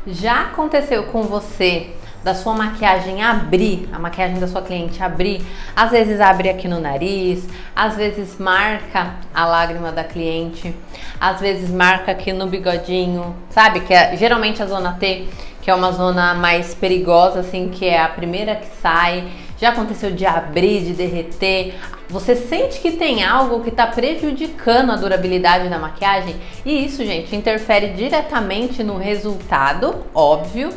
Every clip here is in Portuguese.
Já aconteceu com você da sua maquiagem abrir, a maquiagem da sua cliente abrir, às vezes abre aqui no nariz, às vezes marca a lágrima da cliente, às vezes marca aqui no bigodinho, sabe? Que é geralmente a zona T, que é uma zona mais perigosa, assim, que é a primeira que sai. Já aconteceu de abrir, de derreter? Você sente que tem algo que está prejudicando a durabilidade da maquiagem? E isso, gente, interfere diretamente no resultado, óbvio,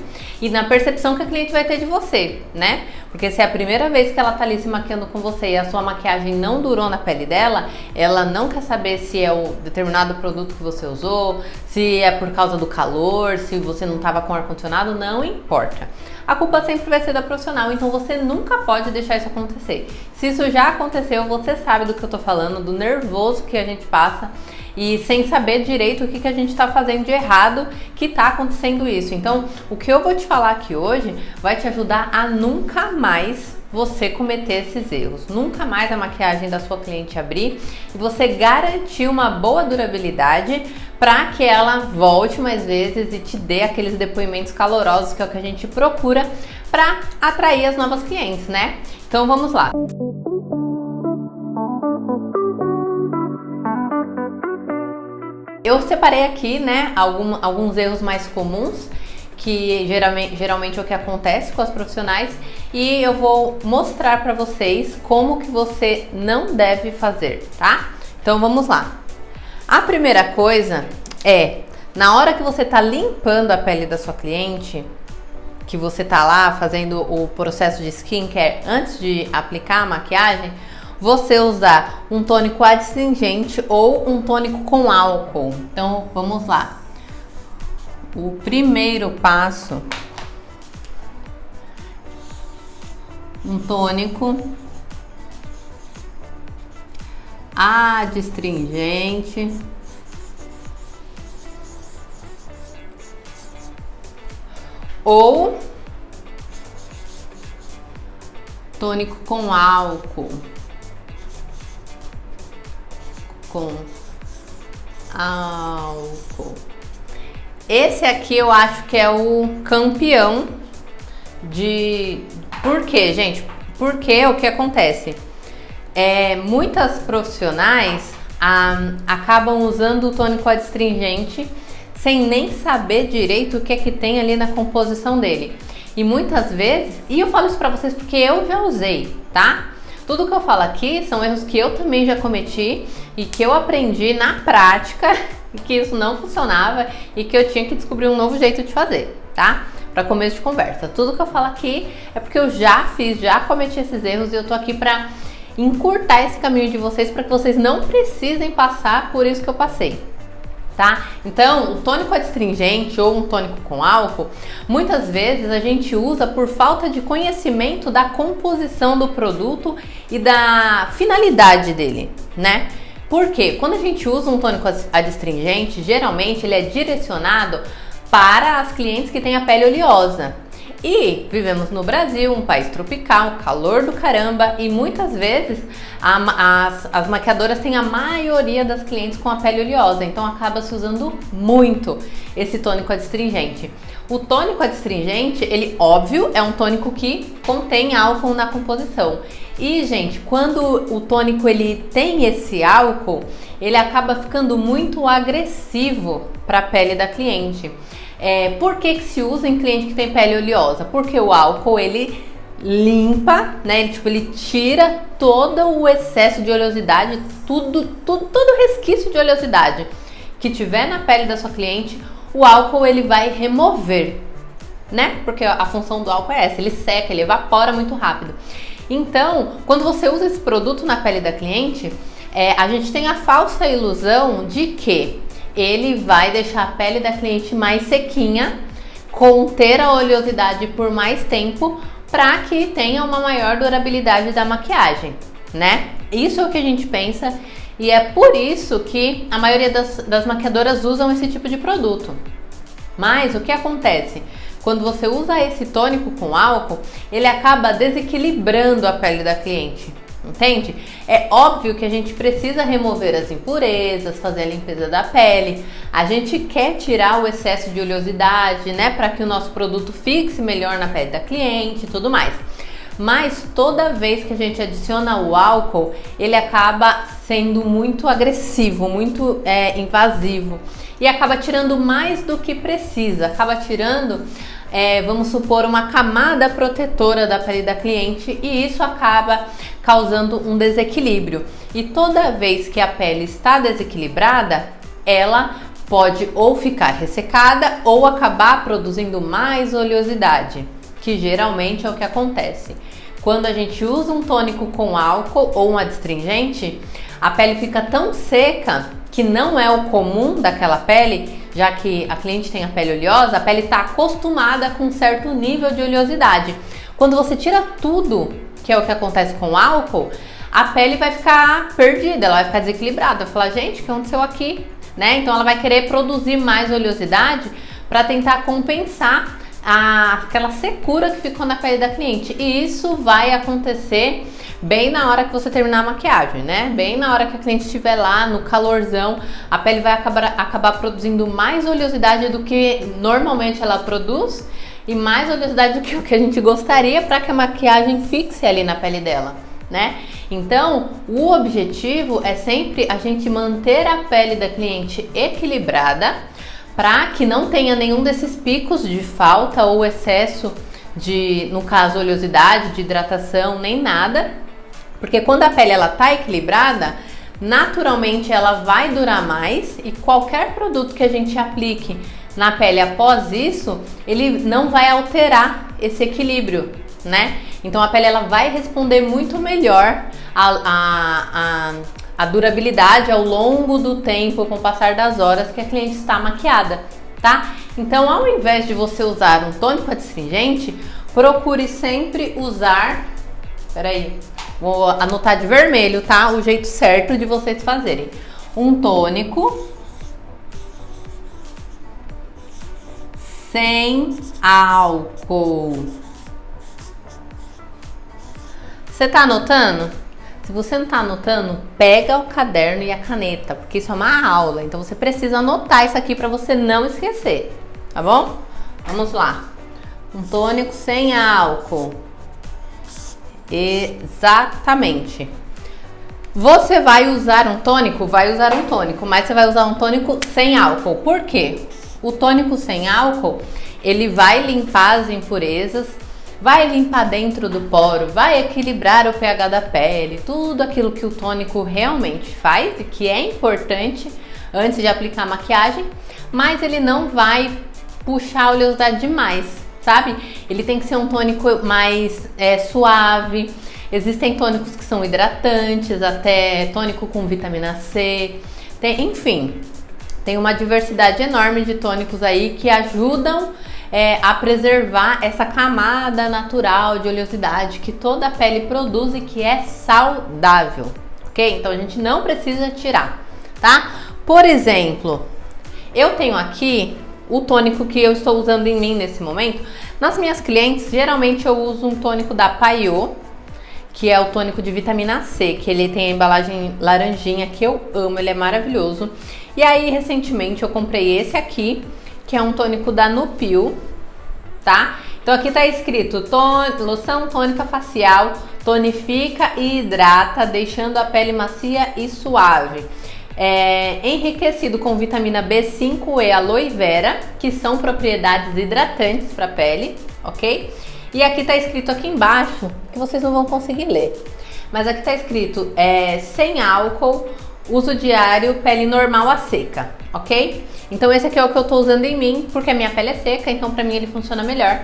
e na percepção que a cliente vai ter de você, né? Porque se é a primeira vez que ela tá ali se maquiando com você e a sua maquiagem não durou na pele dela, ela não quer saber se é o determinado produto que você usou, se é por causa do calor, se você não estava com ar-condicionado, não importa. A culpa sempre vai ser da profissional, então você nunca pode deixar isso acontecer. Se isso já aconteceu, você sabe do que eu tô falando, do nervoso que a gente passa e sem saber direito o que a gente tá fazendo de errado que tá acontecendo isso. Então, o que eu vou te falar aqui hoje vai te ajudar a nunca mais você cometer esses erros. Nunca mais a maquiagem da sua cliente abrir e você garantir uma boa durabilidade para que ela volte mais vezes e te dê aqueles depoimentos calorosos que é o que a gente procura para atrair as novas clientes, né? Então vamos lá. Eu separei aqui, né, alguns erros mais comuns que geralmente é o que acontece com as profissionais e eu vou mostrar para vocês como que você não deve fazer, tá? Então vamos lá. A primeira coisa é, na hora que você tá limpando a pele da sua cliente, que você tá lá fazendo o processo de skincare antes de aplicar a maquiagem, você usar um tônico adstringente ou um tônico com álcool. Então vamos lá. O primeiro passo, um tônico adstringente ou tônico com álcool. Esse aqui eu acho que é o campeão de... Por quê, gente? Porque o que acontece? Muitas profissionais acabam usando o tônico adstringente sem nem saber direito o que é que tem ali na composição dele. E muitas vezes, e eu falo isso pra vocês porque eu já usei, tá? Tudo que eu falo aqui são erros que eu também já cometi e que eu aprendi na prática que isso não funcionava e que eu tinha que descobrir um novo jeito de fazer, tá? Para começo de conversa. Tudo que eu falo aqui é porque eu já cometi esses erros e eu tô aqui para encurtar esse caminho de vocês para que vocês não precisem passar por isso que eu passei. Tá? Então, o tônico adstringente ou um tônico com álcool, muitas vezes a gente usa por falta de conhecimento da composição do produto e da finalidade dele, né? Porque quando a gente usa um tônico adstringente, geralmente ele é direcionado para as clientes que têm a pele oleosa. E vivemos no Brasil, um país tropical, calor do caramba, e muitas vezes as maquiadoras têm a maioria das clientes com a pele oleosa, então acaba se usando muito esse tônico adstringente. O tônico adstringente, ele, óbvio, é um tônico que contém álcool na composição. E, gente, quando o tônico ele tem esse álcool, ele acaba ficando muito agressivo para a pele da cliente. Por que se usa em cliente que tem pele oleosa? Porque o álcool ele limpa, né? Ele tira todo o excesso de oleosidade, todo resquício de oleosidade que tiver na pele da sua cliente, o álcool ele vai remover, né? Porque a função do álcool é essa, ele seca, ele evapora muito rápido. Então, quando você usa esse produto na pele da cliente, a gente tem a falsa ilusão de que ele vai deixar a pele da cliente mais sequinha, conter a oleosidade por mais tempo, para que tenha uma maior durabilidade da maquiagem, né? Isso é o que a gente pensa e é por isso que a maioria das maquiadoras usam esse tipo de produto. Mas o que acontece? Quando você usa esse tônico com álcool, ele acaba desequilibrando a pele da cliente. Entende? É óbvio que a gente precisa remover as impurezas, fazer a limpeza da pele. A gente quer tirar o excesso de oleosidade, né? Para que o nosso produto fixe melhor na pele da cliente e tudo mais. Mas toda vez que a gente adiciona o álcool, ele acaba sendo muito agressivo, muito invasivo. E acaba tirando mais do que precisa. Acaba tirando, vamos supor, uma camada protetora da pele da cliente. E isso acaba causando um desequilíbrio. E toda vez que a pele está desequilibrada, ela pode ou ficar ressecada ou acabar produzindo mais oleosidade, que geralmente é o que acontece. Quando a gente usa um tônico com álcool ou um adstringente, a pele fica tão seca que não é o comum daquela pele, já que a cliente tem a pele oleosa, a pele está acostumada com um certo nível de oleosidade. Quando você tira tudo, que é o que acontece com o álcool, a pele vai ficar perdida, ela vai ficar desequilibrada, vai falar, gente, o que aconteceu aqui? Né? Então ela vai querer produzir mais oleosidade para tentar compensar aquela secura que ficou na pele da cliente. E isso vai acontecer bem na hora que você terminar a maquiagem, né? Bem na hora que a cliente estiver lá no calorzão, a pele vai acabar produzindo mais oleosidade do que normalmente ela produz e mais oleosidade do que o que a gente gostaria para que a maquiagem fixe ali na pele dela, né? Então, o objetivo é sempre a gente manter a pele da cliente equilibrada para que não tenha nenhum desses picos de falta ou excesso de, no caso, oleosidade, de hidratação, nem nada. Porque quando a pele ela tá equilibrada, naturalmente ela vai durar mais e qualquer produto que a gente aplique na pele após isso, ele não vai alterar esse equilíbrio, né? Então a pele ela vai responder muito melhor a durabilidade ao longo do tempo, com o passar das horas que a cliente está maquiada, tá? Então, ao invés de você usar um tônico adstringente, procure sempre usar, peraí, vou anotar de vermelho, tá? O jeito certo de vocês fazerem. Um tônico sem álcool. Você tá anotando? Se você não tá anotando, pega o caderno e a caneta, porque isso é uma aula, então você precisa anotar isso aqui para você não esquecer, tá bom? Vamos lá. Um tônico sem álcool. Exatamente. Você vai usar um tônico? Vai usar um tônico, mas você vai usar um tônico sem álcool. Por quê? O tônico sem álcool, ele vai limpar as impurezas, vai limpar dentro do poro, vai equilibrar o pH da pele, tudo aquilo que o tônico realmente faz e que é importante antes de aplicar a maquiagem, mas ele não vai puxar a oleosidade demais, sabe? Ele tem que ser um tônico mais suave. Existem tônicos que são hidratantes, até tônico com vitamina C, enfim, tem uma diversidade enorme de tônicos aí que ajudam a preservar essa camada natural de oleosidade que toda a pele produz e que é saudável, ok? Então a gente não precisa tirar, tá? Por exemplo, eu tenho aqui o tônico que eu estou usando em mim nesse momento. Nas minhas clientes, geralmente eu uso um tônico da Paiô, que é o tônico de vitamina C, que ele tem a embalagem laranjinha, que eu amo, ele é maravilhoso. E aí, recentemente, eu comprei esse aqui, que é um tônico da Nupil, tá? Então aqui tá escrito loção tônica facial, tonifica e hidrata, deixando a pele macia e suave. Enriquecido com vitamina B5 e aloe vera, que são propriedades hidratantes para a pele, ok? E aqui tá escrito aqui embaixo, que vocês não vão conseguir ler, mas aqui tá escrito sem álcool, uso diário, pele normal a seca, ok? Então esse aqui é o que eu tô usando em mim, porque a minha pele é seca, então pra mim ele funciona melhor,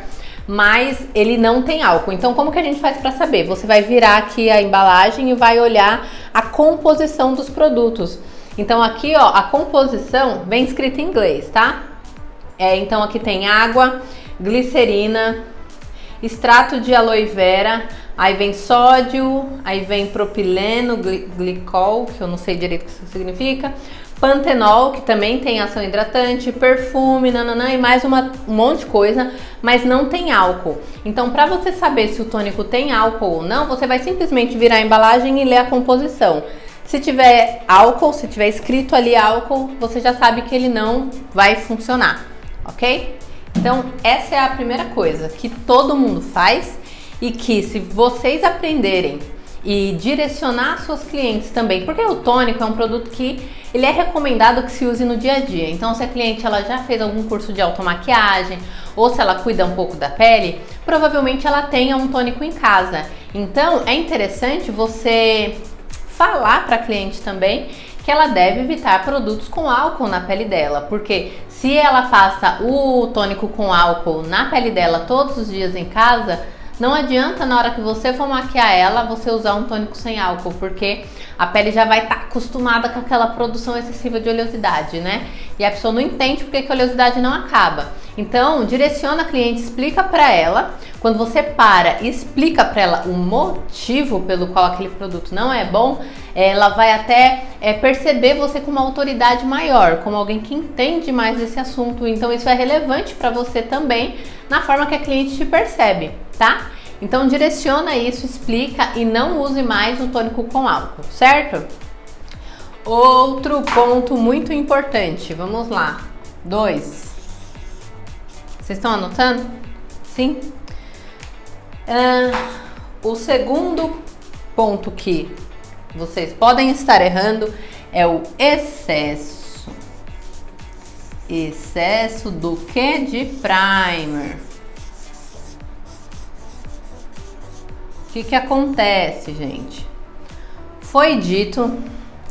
mas ele não tem álcool. Então como que a gente faz pra saber? Você vai virar aqui a embalagem e vai olhar a composição dos produtos. Então aqui, ó, a composição vem escrita em inglês, tá? Então aqui tem água, glicerina, extrato de aloe vera, aí vem sódio, aí vem propileno, glicol, que eu não sei direito o que isso significa, Pantenol, que também tem ação hidratante, perfume, nananã, e mais um monte de coisa, mas não tem álcool. Então, para você saber se o tônico tem álcool ou não, você vai simplesmente virar a embalagem e ler a composição. Se tiver álcool, se tiver escrito ali álcool, você já sabe que ele não vai funcionar, ok? Então, essa é a primeira coisa que todo mundo faz e que, se vocês aprenderem e direcionar suas clientes também, porque o tônico é um produto que ele é recomendado que se use no dia a dia. Então, se a cliente ela já fez algum curso de automaquiagem ou se ela cuida um pouco da pele, provavelmente ela tenha um tônico em casa. Então, é interessante você falar para a cliente também que ela deve evitar produtos com álcool na pele dela, porque se ela passa o tônico com álcool na pele dela todos os dias em casa, não adianta na hora que você for maquiar ela, você usar um tônico sem álcool, porque a pele já vai estar acostumada com aquela produção excessiva de oleosidade, né? E a pessoa não entende porque que a oleosidade não acaba. Então, direciona a cliente, explica para ela. Quando você para e explica para ela o motivo pelo qual aquele produto não é bom, ela vai até perceber você como uma autoridade maior, como alguém que entende mais desse assunto. Então, isso é relevante para você também na forma que a cliente te percebe, tá? Então, direciona isso, explica e não use mais o tônico com álcool, certo? Outro ponto muito importante, vamos lá. 2. Vocês estão anotando? Sim? O segundo ponto que vocês podem estar errando é o excesso. Excesso do que? De primer. O que acontece, gente? Foi dito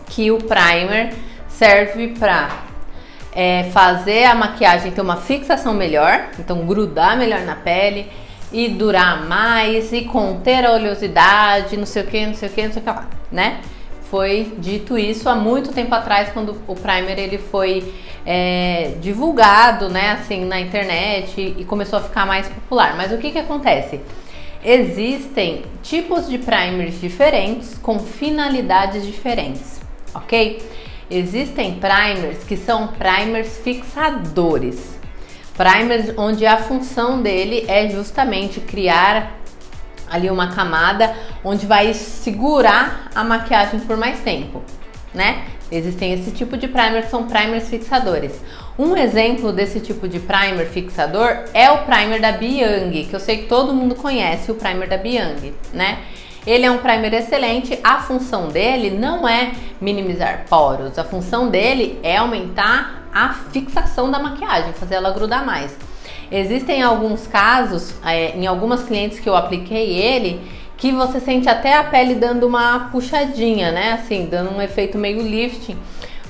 que o primer serve para fazer a maquiagem ter uma fixação melhor, então grudar melhor na pele e durar mais e conter a oleosidade, não sei o que, não sei o que, não sei o que lá, né? Foi dito isso há muito tempo atrás, quando o primer ele foi divulgado, né, assim, na internet e começou a ficar mais popular. Mas o que acontece? Existem tipos de primers diferentes com finalidades diferentes, ok? Existem primers que são primers fixadores. Primers onde a função dele é justamente criar ali uma camada onde vai segurar a maquiagem por mais tempo, né? Existem esse tipo de primer que são primers fixadores. Um exemplo desse tipo de primer fixador é o primer da Biang, que eu sei que todo mundo conhece o primer da Biang, né? Ele é um primer excelente, a função dele não é minimizar poros, a função dele é aumentar a fixação da maquiagem, fazer ela grudar mais. Existem alguns casos, em algumas clientes que eu apliquei ele, que você sente até a pele dando uma puxadinha, né? Assim, dando um efeito meio lifting,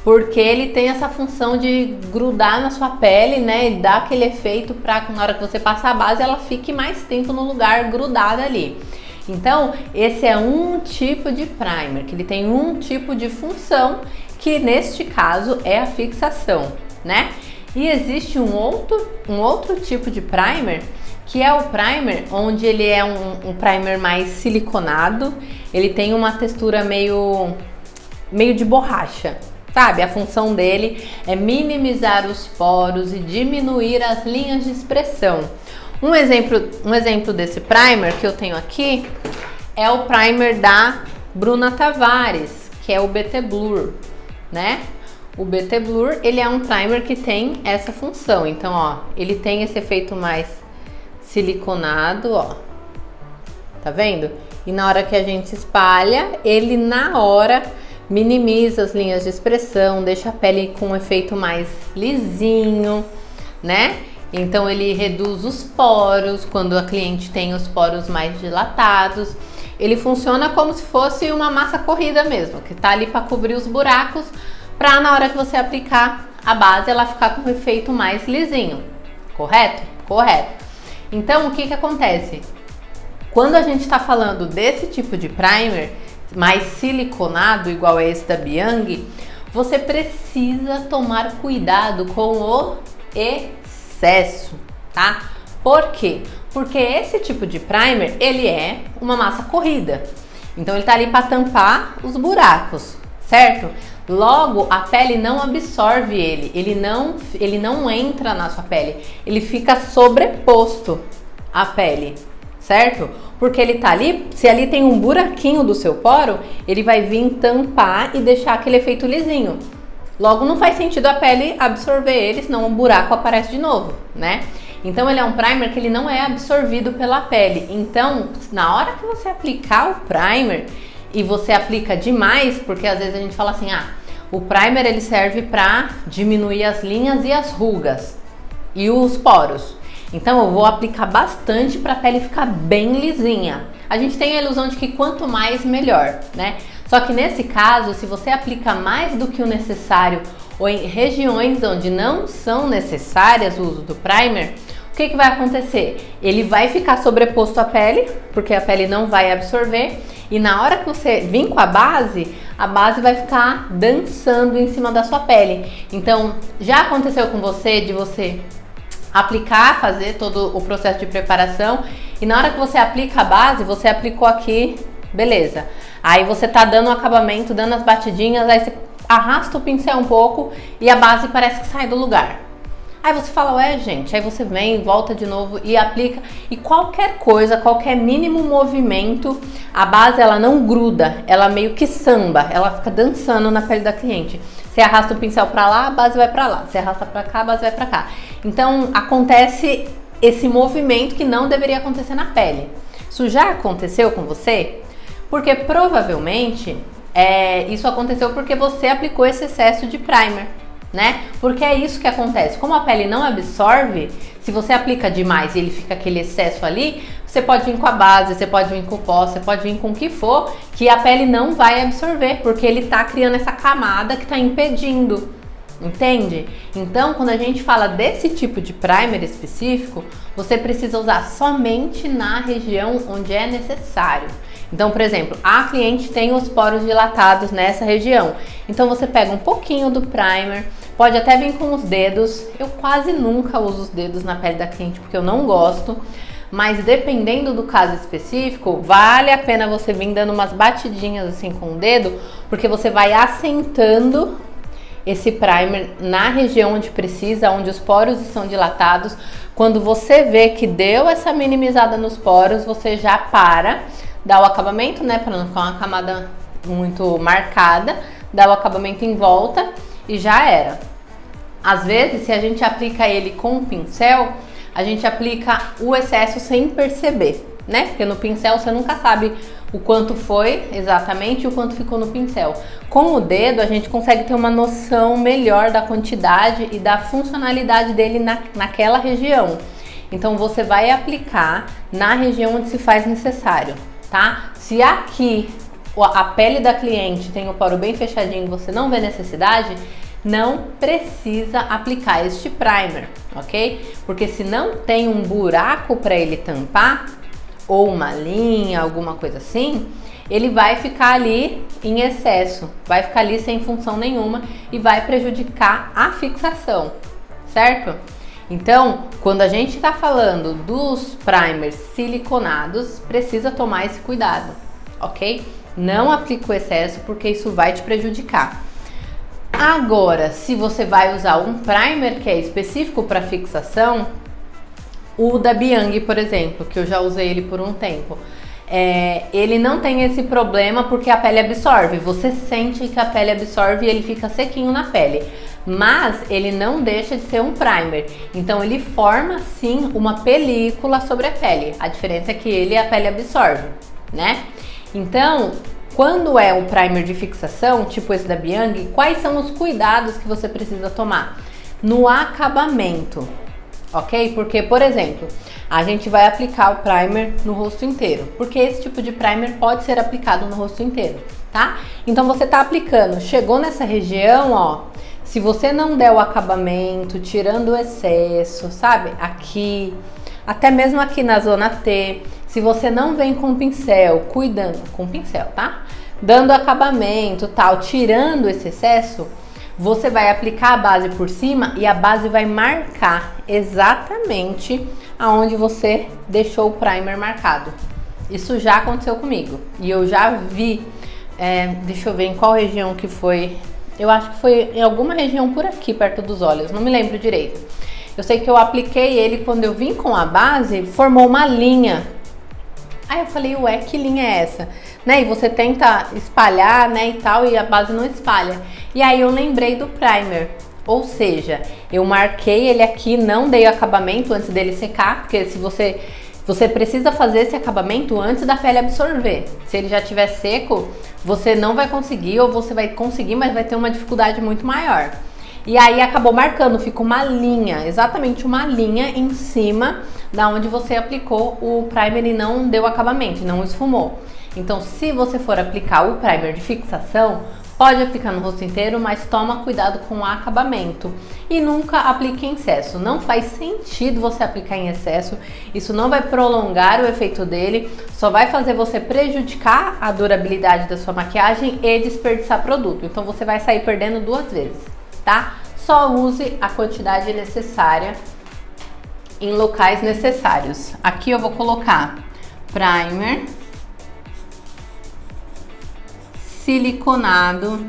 porque ele tem essa função de grudar na sua pele, né? E dar aquele efeito para que na hora que você passa a base, ela fique mais tempo no lugar grudada ali. Então, esse é um tipo de primer, que ele tem um tipo de função, que neste caso é a fixação, né? E existe um outro tipo de primer, que é o primer onde ele é um primer mais siliconado, ele tem uma textura meio de borracha, sabe? A função dele é minimizar os poros e diminuir as linhas de expressão. Um exemplo desse primer que eu tenho aqui é o primer da Bruna Tavares, que é o BT Blur, né? O BT Blur, ele é um primer que tem essa função. Então, ó, ele tem esse efeito mais siliconado, ó. Tá vendo? E na hora que a gente espalha, ele na hora minimiza as linhas de expressão, deixa a pele com um efeito mais lisinho, né? Então ele reduz os poros, quando a cliente tem os poros mais dilatados. Ele funciona como se fosse uma massa corrida mesmo, que tá ali para cobrir os buracos, para na hora que você aplicar a base, ela ficar com um efeito mais lisinho. Correto? Correto. Então, o que acontece? Quando a gente está falando desse tipo de primer, mais siliconado, igual a esse da Biang, você precisa tomar cuidado com o excesso, tá? Por quê? Porque esse tipo de primer, ele é uma massa corrida. Então, ele tá ali para tampar os buracos, certo? Logo, a pele não absorve ele não entra na sua pele, ele fica sobreposto à pele, certo? Porque ele tá ali, se ali tem um buraquinho do seu poro, ele vai vir tampar e deixar aquele efeito lisinho. Logo, não faz sentido a pele absorver ele, senão o buraco aparece de novo, né? Então, ele é um primer que ele não é absorvido pela pele. Então, na hora que você aplicar o primer e você aplica demais, porque às vezes a gente fala assim, o primer ele serve para diminuir as linhas e as rugas e os poros. Então, eu vou aplicar bastante para a pele ficar bem lisinha. A gente tem a ilusão de que quanto mais, melhor, né? Só que nesse caso, se você aplica mais do que o necessário ou em regiões onde não são necessárias o uso do primer, o que vai acontecer? Ele vai ficar sobreposto à pele, porque a pele não vai absorver, e na hora que você vir com a base vai ficar dançando em cima da sua pele. Então, já aconteceu com você de você aplicar, fazer todo o processo de preparação, e na hora que você aplica a base, você aplicou aqui, beleza. Aí você tá dando o acabamento, dando as batidinhas, aí você arrasta o pincel um pouco e a base parece que sai do lugar. Aí você fala, ué, gente, aí você vem, volta de novo e aplica. E qualquer coisa, qualquer mínimo movimento, a base ela não gruda, ela meio que samba, ela fica dançando na pele da cliente. Você arrasta o pincel pra lá, a base vai pra lá. Você arrasta pra cá, a base vai pra cá. Então acontece esse movimento que não deveria acontecer na pele. Isso já aconteceu com você? Porque provavelmente isso aconteceu porque você aplicou esse excesso de primer, né? Porque é isso que acontece. Como a pele não absorve, se você aplica demais e ele fica aquele excesso ali, você pode vir com a base, você pode vir com o pó, você pode vir com o que for, que a pele não vai absorver, porque ele tá criando essa camada que tá impedindo, entende? Então, quando a gente fala desse tipo de primer específico, você precisa usar somente na região onde é necessário. Então, por exemplo, a cliente tem os poros dilatados nessa região. Então, você pega um pouquinho do primer, pode até vir com os dedos. Eu quase nunca uso os dedos na pele da cliente porque eu não gosto. Mas dependendo do caso específico, vale a pena você vir dando umas batidinhas assim com o dedo, porque você vai assentando esse primer na região onde precisa, onde os poros estão dilatados. Quando você vê que deu essa minimizada nos poros, você já dá o acabamento, né, para não ficar uma camada muito marcada, dá o acabamento em volta e já era. Às vezes, se a gente aplica ele com o pincel, a gente aplica o excesso sem perceber, né? Porque no pincel você nunca sabe o quanto foi exatamente e o quanto ficou no pincel. Com o dedo, a gente consegue ter uma noção melhor da quantidade e da funcionalidade dele naquela região. Então, você vai aplicar na região onde se faz necessário, tá? Se aqui a pele da cliente tem o poro bem fechadinho e você não vê necessidade, não precisa aplicar este primer, ok? Porque se não tem um buraco para ele tampar, ou uma linha, alguma coisa assim, ele vai ficar ali em excesso, vai ficar ali sem função nenhuma e vai prejudicar a fixação, certo? Então, quando a gente está falando dos primers siliconados, precisa tomar esse cuidado, ok? Não aplique o excesso porque isso vai te prejudicar. Agora, se você vai usar um primer que é específico para fixação, o da Biang, por exemplo, que eu já usei ele por um tempo, ele não tem esse problema porque a pele absorve. Você sente que a pele absorve e ele fica sequinho na pele. Mas ele não deixa de ser um primer. Então ele forma sim uma película sobre a pele. A diferença é que a pele absorve, né? Então, quando é um primer de fixação, tipo esse da Biang, quais são os cuidados que você precisa tomar? No acabamento, ok? Porque, por exemplo, a gente vai aplicar o primer no rosto inteiro, porque esse tipo de primer pode ser aplicado no rosto inteiro, tá? Então você tá aplicando, chegou nessa região, ó, se você não der o acabamento, tirando o excesso, sabe? Aqui, até mesmo aqui na zona T, se você não vem com pincel, cuidando, com pincel, tá? Dando acabamento, tal, tirando esse excesso, você vai aplicar a base por cima e a base vai marcar exatamente aonde você deixou o primer marcado. Isso já aconteceu comigo e eu já vi, deixa eu ver em qual região que foi Eu acho que foi em alguma região por aqui, perto dos olhos, não me lembro direito. Eu sei que eu apliquei ele, quando eu vim com a base, formou uma linha. Aí eu falei, ué, que linha é essa? Né? E você tenta espalhar, né, e tal, e a base não espalha. E aí eu lembrei do primer. Ou seja, eu marquei ele aqui, não dei acabamento antes dele secar, porque se você precisa fazer esse acabamento antes da pele absorver. Se ele já estiver seco, você não vai conseguir, ou você vai conseguir, mas vai ter uma dificuldade muito maior. E aí acabou marcando, ficou uma linha, exatamente uma linha em cima da onde você aplicou o primer e não deu acabamento, não esfumou. Então, se você for aplicar o primer de fixação, pode aplicar no rosto inteiro, mas toma cuidado com o acabamento. E nunca aplique em excesso. Não faz sentido você aplicar em excesso. Isso não vai prolongar o efeito dele, só vai fazer você prejudicar a durabilidade da sua maquiagem e desperdiçar produto. Então você vai sair perdendo duas vezes, tá? Só use a quantidade necessária em locais necessários. Aqui eu vou colocar primer, siliconado,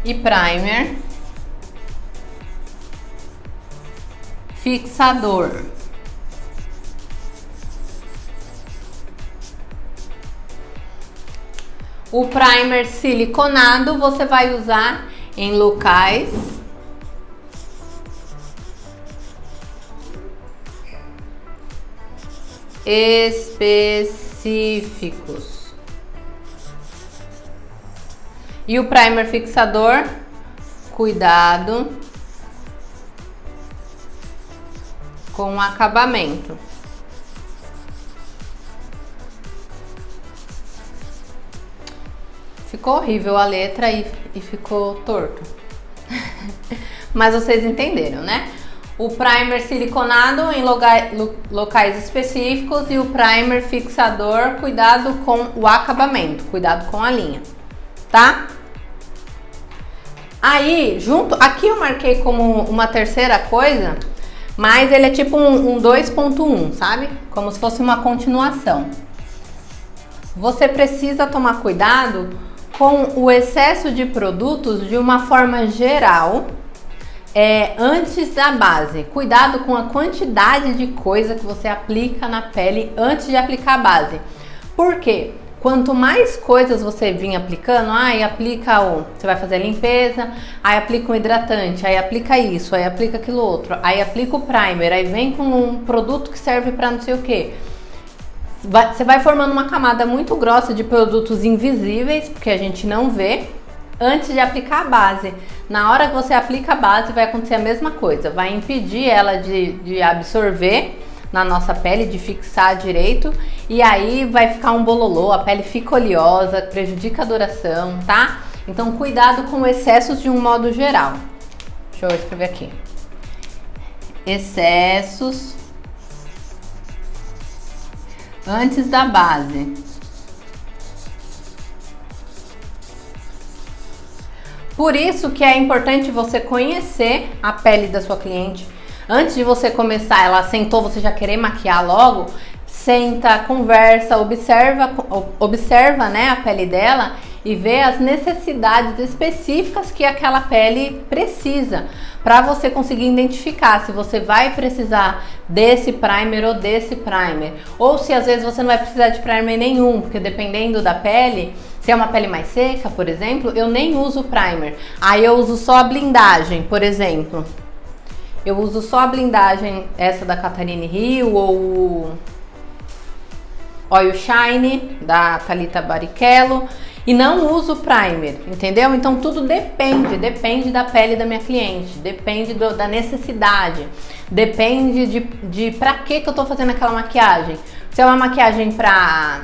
e primer fixador. O primer siliconado você vai usar em locais específicos. E o primer fixador, cuidado com o acabamento. Ficou horrível a letra e ficou torto. Mas vocês entenderam, né? O primer siliconado em locais específicos e o primer fixador, cuidado com o acabamento, cuidado com a linha, tá? Aí, junto, aqui eu marquei como uma terceira coisa, mas ele é tipo um 2.1, sabe? Como se fosse uma continuação. Você precisa tomar cuidado com o excesso de produtos de uma forma geral, antes da base. Cuidado com a quantidade de coisa que você aplica na pele antes de aplicar a base. Por quê? Quanto mais coisas você vir aplicando, você vai fazer a limpeza, aí aplica um hidratante, aí aplica isso, aí aplica aquilo outro, aí aplica o primer, aí vem com um produto que serve para não sei o que. Você vai formando uma camada muito grossa de produtos invisíveis, porque a gente não vê, antes de aplicar a base. Na hora que você aplica a base, vai acontecer a mesma coisa, vai impedir ela de absorver na nossa pele, de fixar direito, e aí vai ficar um bololô, a pele fica oleosa, prejudica a duração, tá? Então cuidado com excessos de um modo geral. Deixa eu escrever aqui. Excessos antes da base. Por isso que é importante você conhecer a pele da sua cliente. Antes de você começar, ela sentou, você já querer maquiar logo, senta, conversa, observa, né, a pele dela e vê as necessidades específicas que aquela pele precisa, para você conseguir identificar se você vai precisar desse primer ou desse primer, ou se às vezes você não vai precisar de primer nenhum, porque dependendo da pele, se é uma pele mais seca, por exemplo, eu nem uso primer, aí eu uso só a blindagem, por exemplo. Eu uso só a blindagem, essa da Catarine Hill, ou o Oil Shine, da Thalita Barrichello, e não uso primer, entendeu? Então tudo depende da pele da minha cliente, depende da necessidade, depende de pra que eu tô fazendo aquela maquiagem. Se é uma maquiagem pra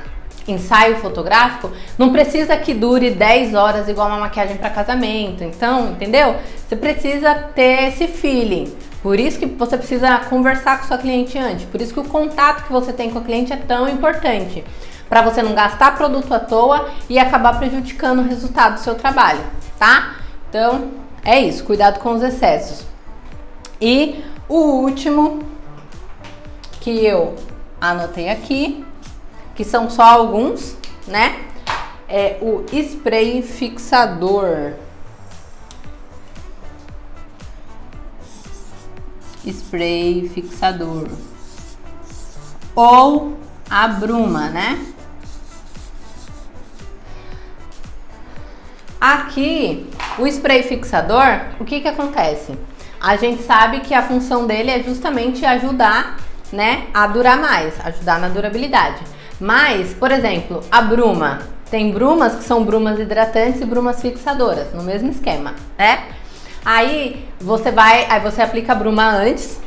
ensaio fotográfico, não precisa que dure 10 horas igual uma maquiagem para casamento, então, entendeu? Você precisa ter esse feeling. Por isso que você precisa conversar com sua cliente antes. Por isso que o contato que você tem com a cliente é tão importante. Para você não gastar produto à toa e acabar prejudicando o resultado do seu trabalho, tá? Então, é isso. Cuidado com os excessos. E o último que eu anotei aqui que são só alguns, né? É o spray fixador. Spray fixador. Ou a bruma, né? Aqui, o spray fixador, o que acontece? A gente sabe que a função dele é justamente ajudar, né, a durar mais, ajudar na durabilidade. Mas, por exemplo, a bruma, tem brumas que são brumas hidratantes e brumas fixadoras, no mesmo esquema, né? Aí você aplica a bruma antes,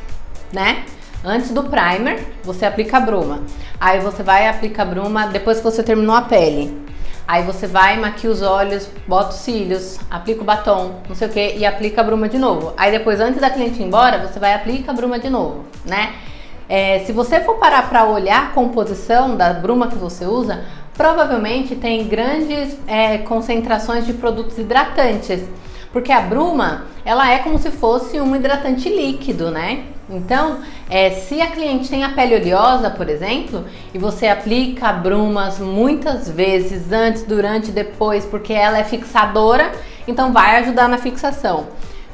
né? Antes do primer, você aplica a bruma. Aí você vai aplicar a bruma depois que você terminou a pele. Aí você vai, maquia os olhos, bota os cílios, aplica o batom, não sei o que, e aplica a bruma de novo. Aí depois, antes da cliente ir embora, você vai aplicar a bruma de novo, né? Se você for parar para olhar a composição da bruma que você usa, provavelmente tem grandes concentrações de produtos hidratantes. Porque a bruma, ela é como se fosse um hidratante líquido, né? Então, se a cliente tem a pele oleosa, por exemplo, e você aplica brumas muitas vezes, antes, durante, depois, porque ela é fixadora, então vai ajudar na fixação,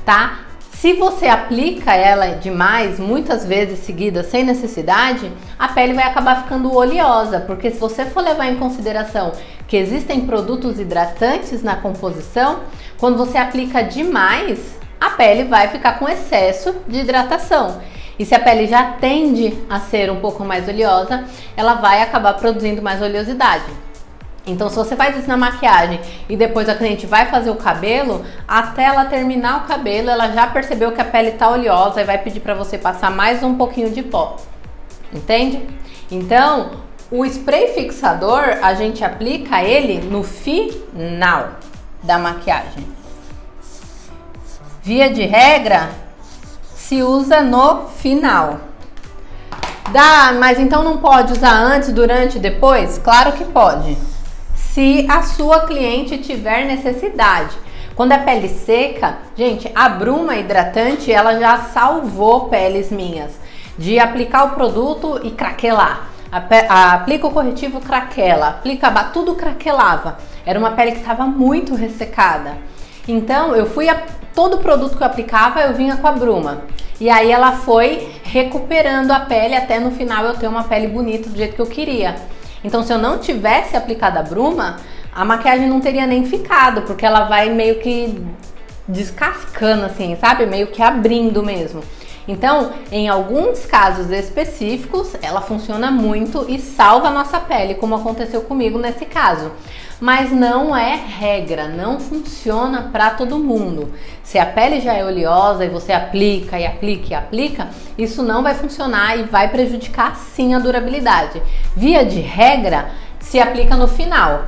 tá? Se você aplica ela demais, muitas vezes seguidas, sem necessidade, a pele vai acabar ficando oleosa, porque se você for levar em consideração que existem produtos hidratantes na composição, quando você aplica demais, a pele vai ficar com excesso de hidratação. E se a pele já tende a ser um pouco mais oleosa, ela vai acabar produzindo mais oleosidade. Então, se você faz isso na maquiagem e depois a cliente vai fazer o cabelo, até ela terminar o cabelo, ela já percebeu que a pele tá oleosa e vai pedir para você passar mais um pouquinho de pó. Entende? Então, o spray fixador, a gente aplica ele no final da maquiagem. Via de regra, se usa no final. Mas então não pode usar antes, durante, depois? Claro que pode. Se a sua cliente tiver necessidade. Quando é pele seca, gente, a bruma hidratante, ela já salvou peles minhas de aplicar o produto e craquelar. Aplica o corretivo, craquela, aplica tudo craquelava. Era uma pele que estava muito ressecada. Então, todo produto que eu aplicava, eu vinha com a bruma. E aí ela foi recuperando a pele até no final eu ter uma pele bonita do jeito que eu queria. Então, se eu não tivesse aplicado a bruma, a maquiagem não teria nem ficado, porque ela vai meio que descascando assim, sabe? Meio que abrindo mesmo. Então, em alguns casos específicos, ela funciona muito e salva a nossa pele, como aconteceu comigo nesse caso. Mas não é regra, não funciona para todo mundo. Se a pele já é oleosa e você aplica e aplica e aplica, isso não vai funcionar e vai prejudicar sim a durabilidade. Via de regra, se aplica no final.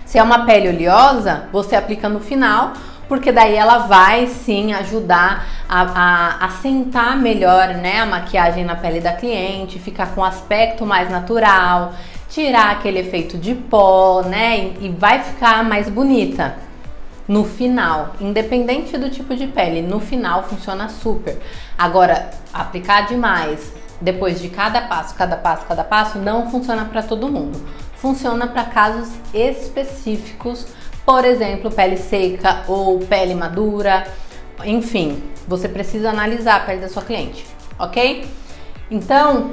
Se é uma pele oleosa, você aplica no final, porque daí ela vai sim ajudar a assentar melhor, né, a maquiagem na pele da cliente, ficar com um aspecto mais natural, tirar aquele efeito de pó, né, e vai ficar mais bonita no final, independente do tipo de pele. No final funciona super. Agora, aplicar demais depois de cada passo, não funciona para todo mundo. Funciona para casos específicos, por exemplo, pele seca ou pele madura, enfim, você precisa analisar a pele da sua cliente, ok? Então,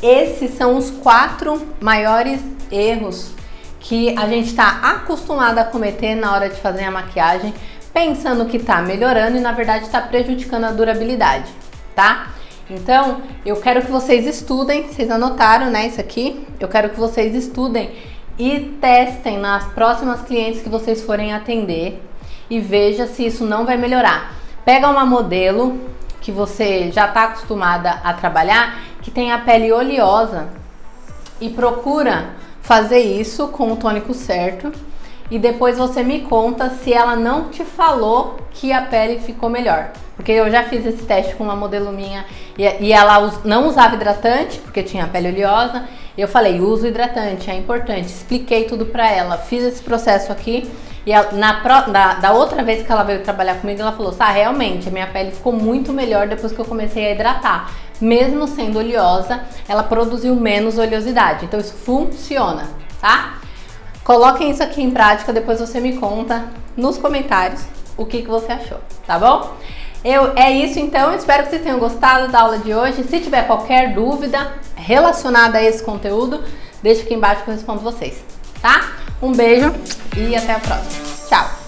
esses são os 4 maiores erros que a gente está acostumado a cometer na hora de fazer a maquiagem, pensando que está melhorando e na verdade está prejudicando a durabilidade, tá? Então, eu quero que vocês estudem, vocês anotaram, né, isso aqui? Eu quero que vocês estudem e testem nas próximas clientes que vocês forem atender e veja se isso não vai melhorar. Pega uma modelo que você já está acostumada a trabalhar, que tem a pele oleosa, e procura fazer isso com o tônico certo e depois você me conta se ela não te falou que a pele ficou melhor. Porque eu já fiz esse teste com uma modelo minha e ela não usava hidratante, porque tinha a pele oleosa. Eu falei, usa o hidratante, é importante. Expliquei tudo pra ela, fiz esse processo aqui. E da outra vez que ela veio trabalhar comigo, ela falou, realmente, a minha pele ficou muito melhor depois que eu comecei a hidratar. mesmo sendo oleosa, ela produziu menos oleosidade. Então isso funciona, tá? Coloquem isso aqui em prática, depois você me conta nos comentários o que você achou, tá bom? É isso então, espero que vocês tenham gostado da aula de hoje. Se tiver qualquer dúvida relacionada a esse conteúdo, deixa aqui embaixo que eu respondo vocês, tá? Um beijo e até a próxima. Tchau!